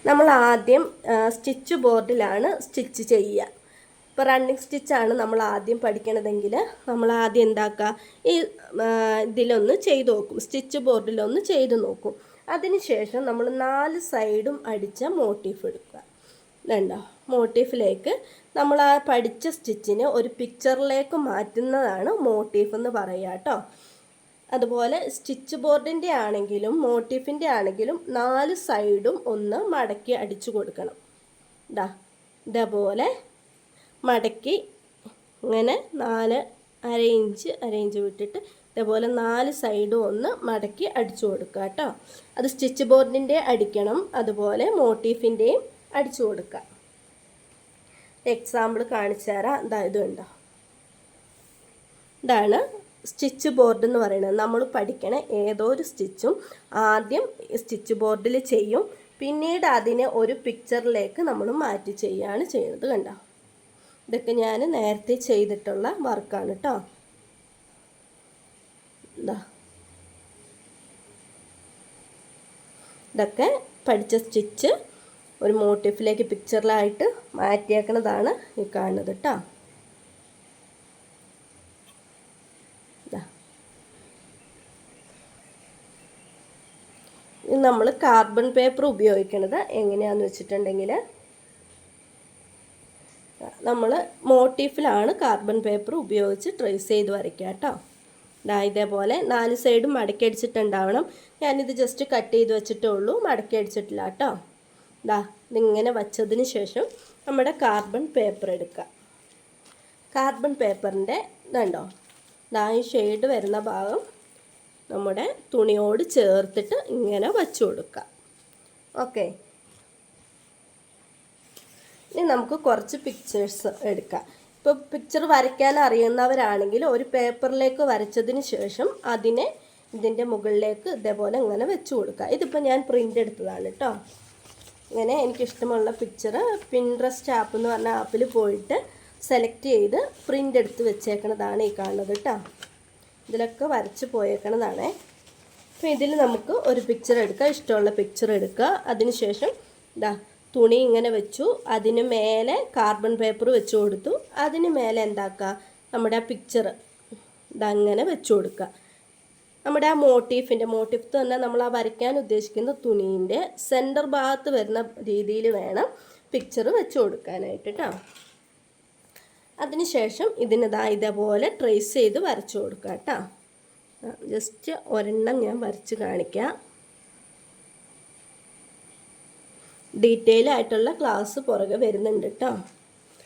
നമ്മൾ ആദ്യം stitch ബോർഡിലാണ് stitch ചെയ്യുക. ഇപ്പോൾ റണ്ണിങ് സ്റ്റിച്ചാണ് നമ്മൾ ആദ്യം പഠിക്കണതെങ്കിൽ നമ്മൾ ആദ്യം എന്താക്കുക, ഈ ഇതിലൊന്ന് ചെയ്ത് നോക്കും, സ്റ്റിച്ച് ബോർഡിലൊന്ന് ചെയ്ത് നോക്കും. അതിനുശേഷം നമ്മൾ 4 സൈഡും അടിച്ച മോട്ടീഫ് എടുക്കുക. ഇതുണ്ടോ, മോട്ടീഫിലേക്ക് നമ്മൾ ആ പഠിച്ച സ്റ്റിച്ചിനെ ഒരു പിക്ചറിലേക്ക് മാറ്റുന്നതാണ് മോട്ടീഫ് എന്ന് പറയുക കേട്ടോ. അതുപോലെ സ്റ്റിച്ച് ബോർഡിൻ്റെ ആണെങ്കിലും മോട്ടീഫിൻ്റെ ആണെങ്കിലും 4 സൈഡും ഒന്ന് മടക്കി അടിച്ചു കൊടുക്കണം. ഇതേപോലെ മടക്കി ഇങ്ങനെ 4 ഇഞ്ച് വിട്ടിട്ട് ഇതേപോലെ 4 സൈഡും ഒന്ന് മടക്കി അടിച്ചു കൊടുക്കുക കേട്ടോ. അത് സ്റ്റിച്ച് ബോർഡിൻ്റെ അടിക്കണം, അതുപോലെ മോട്ടീഫിൻ്റെയും അടിച്ചു കൊടുക്കുക. എക്സാമ്പിൾ കാണിച്ചു തരാം. ഇതുണ്ടോ, ഇതാണ് സ്റ്റിച്ച് ബോർഡ് എന്ന് പറയുന്നത്. നമ്മൾ പഠിക്കണ ഏതോ ഒരു സ്റ്റിച്ചും ആദ്യം സ്റ്റിച്ച് ബോർഡിൽ ചെയ്യും, പിന്നീട് അതിനെ ഒരു പിക്ചറിലേക്ക് നമ്മൾ മാറ്റി ചെയ്യുകയാണ് ചെയ്യുന്നത്. കണ്ടോ, ഇതൊക്കെ ഞാൻ നേരത്തെ ചെയ്തിട്ടുള്ള വർക്കാണ് കേട്ടോ. ഇതൊക്കെ പഠിച്ച സ്റ്റിച്ച് ഒരു മോട്ടീഫിലേക്ക് പിക്ചറിലായിട്ട് മാറ്റിയേക്കുന്നതാണ് ഈ കാണുന്നത് കേട്ടോ. നമ്മൾ കാർബൺ പേപ്പർ ഉപയോഗിക്കുന്നത് എങ്ങനെയാണെന്ന് വെച്ചിട്ടുണ്ടെങ്കിൽ, നമ്മൾ മോട്ടീഫിലാണ് കാർബൺ പേപ്പർ ഉപയോഗിച്ച് ട്രേസ് ചെയ്ത് വരയ്ക്കുക കേട്ടോ. ഇതേപോലെ 4 സൈഡും മടക്കി അടിച്ചിട്ടുണ്ടാവണം. ഞാനിത് ജസ്റ്റ് കട്ട് ചെയ്ത് വെച്ചിട്ടേ ഉള്ളൂ, മടക്കി അടിച്ചിട്ടില്ല കേട്ടോ. ഇതിങ്ങനെ വച്ചതിന് ശേഷം നമ്മുടെ കാർബൺ പേപ്പർ എടുക്കുക. കാർബൺ പേപ്പറിൻ്റെ ഇതുണ്ടോ, ഈ ഷെയ്ഡ് വരുന്ന ഭാഗം നമ്മുടെ തുണിയോട് ചേർത്തിട്ട് ഇങ്ങനെ വച്ചു കൊടുക്കുക. ഓക്കെ, ഇനി നമുക്ക് കുറച്ച് പിക്ചേഴ്സ് എടുക്കാം. ഇപ്പോൾ പിക്ചർ വരയ്ക്കാൻ അറിയുന്നവരാണെങ്കിൽ ഒരു പേപ്പറിലേക്ക് വരച്ചതിന് ശേഷം അതിനെ ഇതിൻ്റെ മുകളിലേക്ക് ഇതേപോലെ ഇങ്ങനെ വെച്ച് കൊടുക്കുക. ഇതിപ്പോൾ ഞാൻ പ്രിൻ്റ് എടുത്തതാണ് കേട്ടോ. ഇങ്ങനെ എനിക്കിഷ്ടമുള്ള പിക്ചർ പിൻട്രസ്റ്റ് ആപ്പ് എന്ന് പറഞ്ഞ ആപ്പിൽ പോയിട്ട് സെലക്ട് ചെയ്ത് പ്രിൻ്റ് എടുത്ത് വെച്ചേക്കണതാണ് ഈ കാണുന്നത് കേട്ടോ. ഇതിലൊക്കെ വരച്ച് പോയേക്കണതാണേ. അപ്പോൾ ഇതിൽ നമുക്ക് ഒരു പിക്ചർ എടുക്കുക, ഇഷ്ടമുള്ള പിക്ചർ എടുക്കുക. അതിനുശേഷം തുണി ഇങ്ങനെ വെച്ചു, അതിന് മേലെ കാർബൺ പേപ്പർ വെച്ച് കൊടുത്തു, അതിന് മേലെ എന്താക്കുക, നമ്മുടെ ആ പിക്ചർ ഇതങ്ങനെ വെച്ച് കൊടുക്കുക. നമ്മുടെ ആ മോട്ടീഫ് തന്നെ നമ്മൾ ആ വരയ്ക്കാൻ ഉദ്ദേശിക്കുന്ന തുണീൻ്റെ സെൻറ്റർ ഭാഗത്ത് വരുന്ന രീതിയിൽ വേണം പിക്ചർ വെച്ച് കൊടുക്കാനായിട്ട് കേട്ടോ. അതിനുശേഷം ഇതേപോലെ ട്രേസ് ചെയ്ത് വരച്ചു കൊടുക്കുക കേട്ടോ. ജസ്റ്റ് ഒരെണ്ണം ഞാൻ വരച്ച് കാണിക്കാം. ഡീറ്റെയിൽ ആയിട്ടുള്ള ക്ലാസ് പുറകെ വരുന്നുണ്ട് കേട്ടോ.